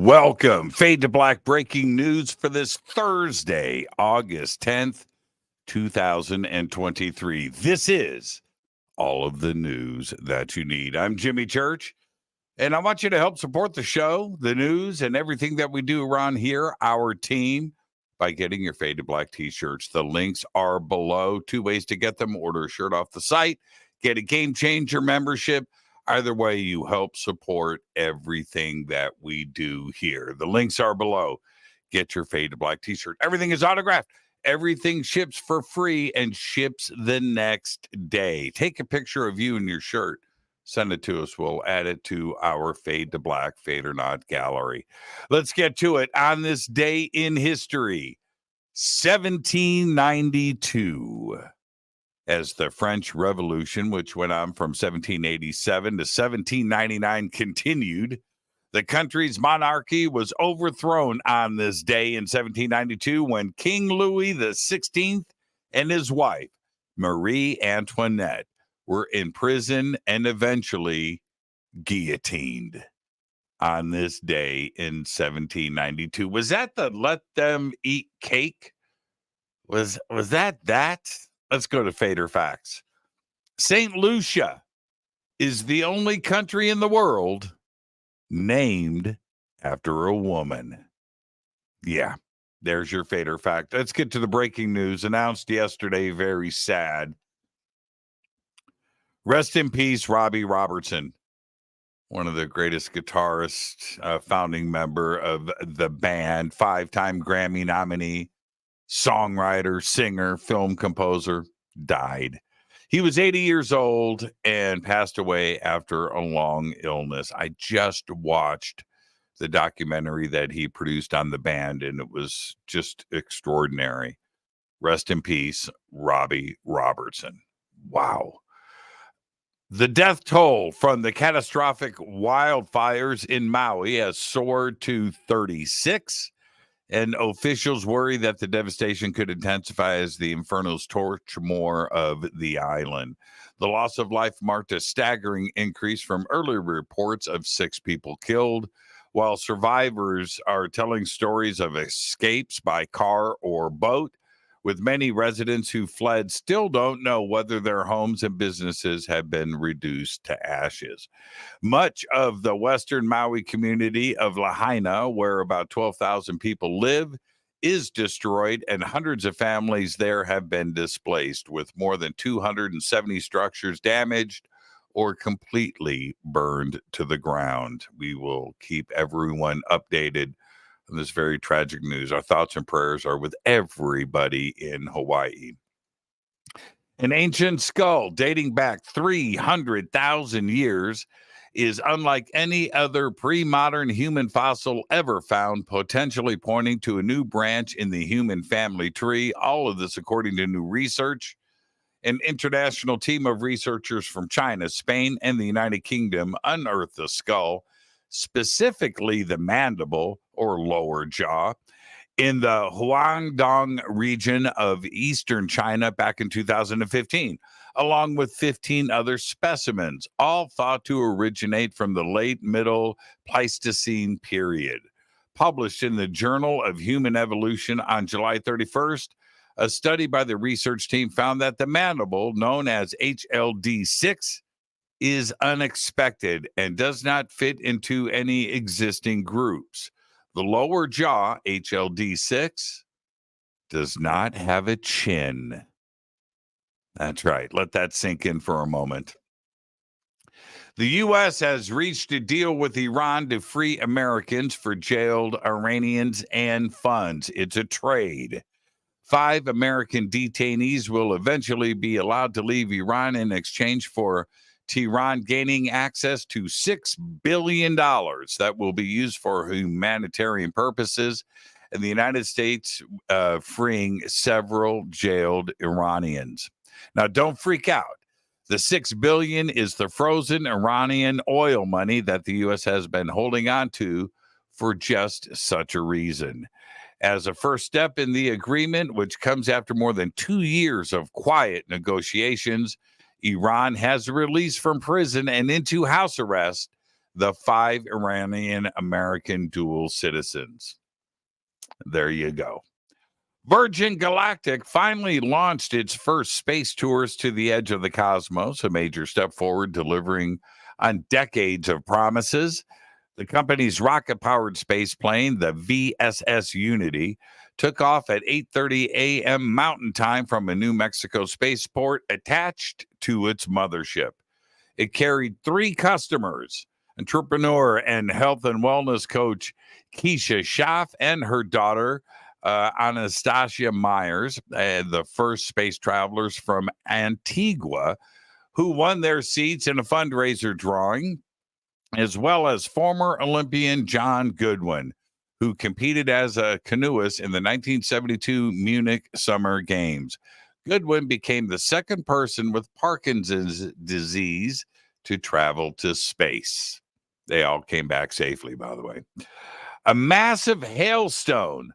Welcome. Fade to Black breaking news for this Thursday, August 10th, 2023. This is all of the news that you need. I'm Jimmy Church, and I want you to help support the show, the news, and everything that we do around here, our team, by getting your Fade to Black T-shirts. The links are below. 2 ways to get them. Order a shirt off the site. Get a Game Changer membership. Either way, you help support everything that we do here. The links are below. Get your Fade to Black T-shirt. Everything is autographed. Everything ships for free and ships the next day. Take a picture of you in your shirt. Send it to us. We'll add it to our Fade to Black, Fade or Not gallery. Let's get to it. On this day in history, 1792. As the French Revolution, which went on from 1787 to 1799, continued, the country's monarchy was overthrown on this day in 1792 when King Louis XVI and his wife, Marie Antoinette, were in prison and eventually guillotined on this day in 1792. Was that the let them eat cake? Was that? Let's go to Fader Facts. St. Lucia is the only country in the world named after a woman. Yeah, there's your Fader Fact. Let's get to the breaking news announced yesterday. Very sad. Rest in peace, Robbie Robertson, one of the greatest guitarists, founding member of the band, 5-time Grammy nominee, songwriter, singer, film composer, died. He was 80 years old and passed away after a long illness. I just watched the documentary that he produced on the band, and it was just extraordinary. Rest in peace, Robbie Robertson. Wow. The death toll from the catastrophic wildfires in Maui has soared to 36. And officials worry that the devastation could intensify as the infernos torch more of the island. The loss of life marked a staggering increase from earlier reports of 6 people killed, while survivors are telling stories of escapes by car or boat, with many residents who fled still don't know whether their homes and businesses have been reduced to ashes. Much of the western Maui community of Lahaina, where about 12,000 people live, is destroyed, and hundreds of families there have been displaced, with more than 270 structures damaged or completely burned to the ground. We will keep everyone updated on this very tragic news. Our thoughts and prayers are with everybody in Hawaii. An ancient skull dating back 300,000 years is unlike any other pre-modern human fossil ever found, potentially pointing to a new branch in the human family tree. All of this according to new research. An international team of researchers from China, Spain, and the United Kingdom unearthed the skull, specifically the mandible or lower jaw, in the Guangdong region of eastern China back in 2015, along with 15 other specimens, all thought to originate from the late Middle Pleistocene period. Published in the Journal of Human Evolution on July 31st, a study by the research team found that the mandible, known as HLD6, is unexpected and does not fit into any existing groups. The lower jaw, HLD6, does not have a chin. That's right. Let that sink in for a moment. The U.S. has reached a deal with Iran to free Americans for jailed Iranians and funds. It's a trade. 5 American detainees will eventually be allowed to leave Iran in exchange for Tehran gaining access to $6 billion that will be used for humanitarian purposes, and the United States freeing several jailed Iranians. Now, don't freak out. The $6 billion is the frozen Iranian oil money that the U.S. has been holding on to for just such a reason. As a first step in the agreement, which comes after more than 2 years of quiet negotiations, Iran has released from prison and into house arrest the 5 Iranian American dual citizens. There you go. Virgin Galactic finally launched its first space tours to the edge of the cosmos, a major step forward, delivering on decades of promises. The company's rocket-powered space plane, the VSS Unity, took off at 8:30 a.m. Mountain Time from a New Mexico spaceport attached to its mothership. It carried 3 customers, entrepreneur and health and wellness coach Keisha Schaff and her daughter, Anastasia Myers, the first space travelers from Antigua, who won their seats in a fundraiser drawing, as well as former Olympian John Goodwin, who competed as a canoeist in the 1972 Munich Summer Games. Goodwin became the second person with Parkinson's disease to travel to space. They all came back safely, by the way. A massive hailstone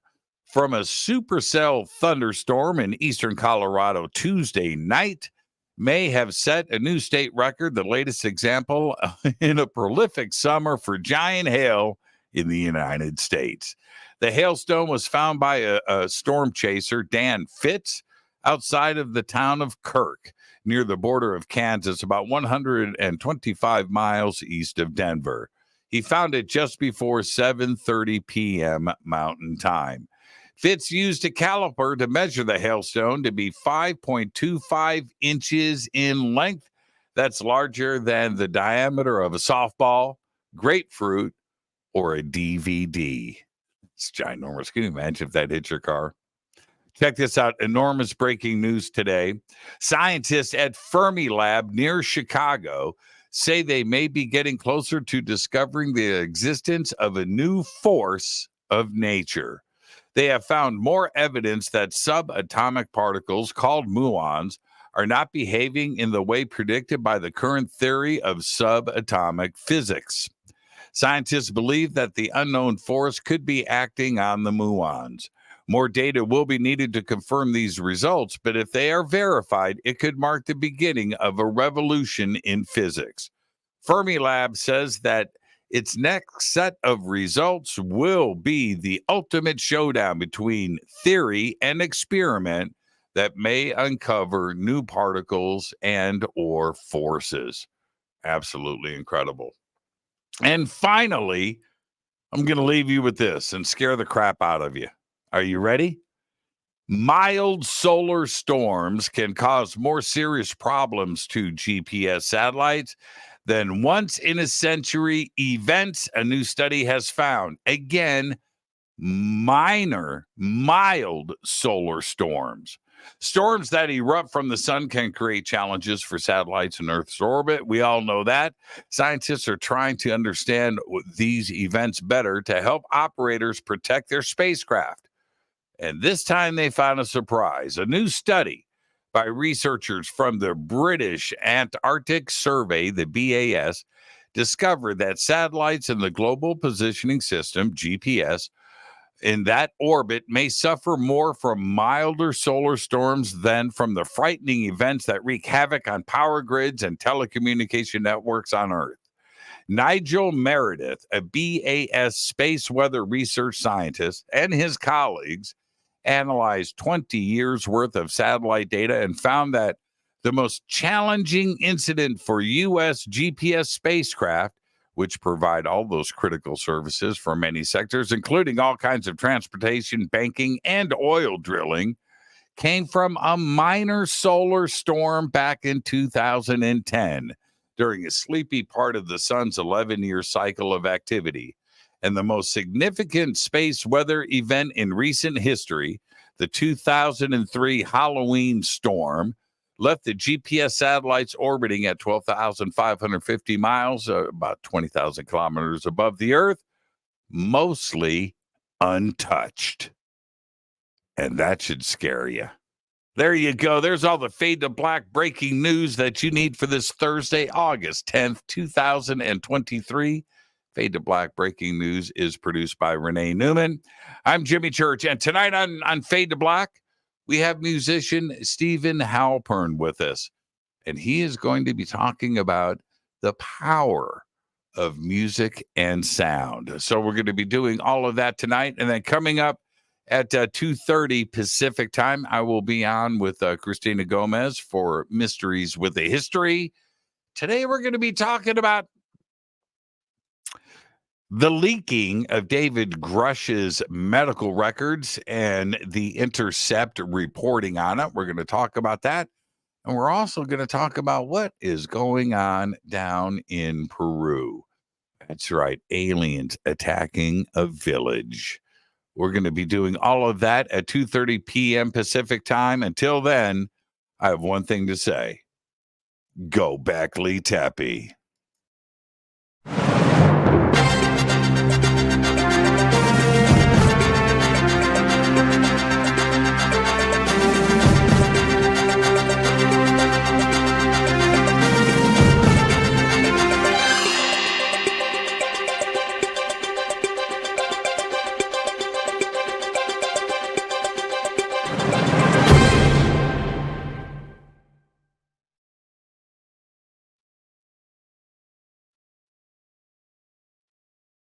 from a supercell thunderstorm in eastern Colorado Tuesday night may have set a new state record, the latest example in a prolific summer for giant hail in the United States. The hailstone was found by a storm chaser, Dan Fitz, outside of the town of Kirk, near the border of Kansas, about 125 miles east of Denver. He found it just before 7:30 p.m. Mountain Time. Fitz used a caliper to measure the hailstone to be 5.25 inches in length. That's larger than the diameter of a softball, grapefruit, or a DVD. It's ginormous. Can you imagine if that hit your car? Check this out. Enormous breaking news today. Scientists at Fermilab near Chicago say they may be getting closer to discovering the existence of a new force of nature. They have found more evidence that subatomic particles called muons are not behaving in the way predicted by the current theory of subatomic physics. Scientists believe that the unknown force could be acting on the muons. More data will be needed to confirm these results, but if they are verified, it could mark the beginning of a revolution in physics. Fermilab says that its next set of results will be the ultimate showdown between theory and experiment that may uncover new particles and or forces. Absolutely incredible. And finally, I'm going to leave you with this and scare the crap out of you. Are you ready? Mild solar storms can cause more serious problems to GPS satellites than once-in-a-century events, a new study has found. Again, mild solar storms. Storms that erupt from the sun can create challenges for satellites in Earth's orbit. We all know that. Scientists are trying to understand these events better to help operators protect their spacecraft. And this time they found a surprise. A new study by researchers from the British Antarctic Survey, the BAS, discovered that satellites in the Global Positioning System, GPS, in that orbit may suffer more from milder solar storms than from the frightening events that wreak havoc on power grids and telecommunication networks on Earth. Nigel Meredith, a BAS space weather research scientist, and his colleagues analyzed 20 years worth of satellite data and found that the most challenging incident for U.S. GPS spacecraft, which provide all those critical services for many sectors, including all kinds of transportation, banking, and oil drilling, came from a minor solar storm back in 2010 during a sleepy part of the sun's 11-year cycle of activity. And the most significant space weather event in recent history, the 2003 Halloween storm, left the GPS satellites orbiting at 12,550 miles, about 20,000 kilometers above the Earth, mostly untouched. And that should scare you. There you go. There's all the Fade to Black breaking news that you need for this Thursday, August 10th, 2023. Fade to Black breaking news is produced by Renee Newman. I'm Jimmy Church, and tonight on Fade to Black, we have musician Stephen Halpern with us, and he is going to be talking about the power of music and sound. So we're going to be doing all of that tonight. And then coming up at 2:30 Pacific time, I will be on with Christina Gomez for Mysteries with a History. Today, we're going to be talking about the leaking of David Grush's medical records and the Intercept reporting on it. We're going to talk about that. And we're also going to talk about what is going on down in Peru. That's right, aliens attacking a village. We're going to be doing all of that at 2:30 p.m. Pacific time. Until then, I have one thing to say. Go back, Lee Tappy.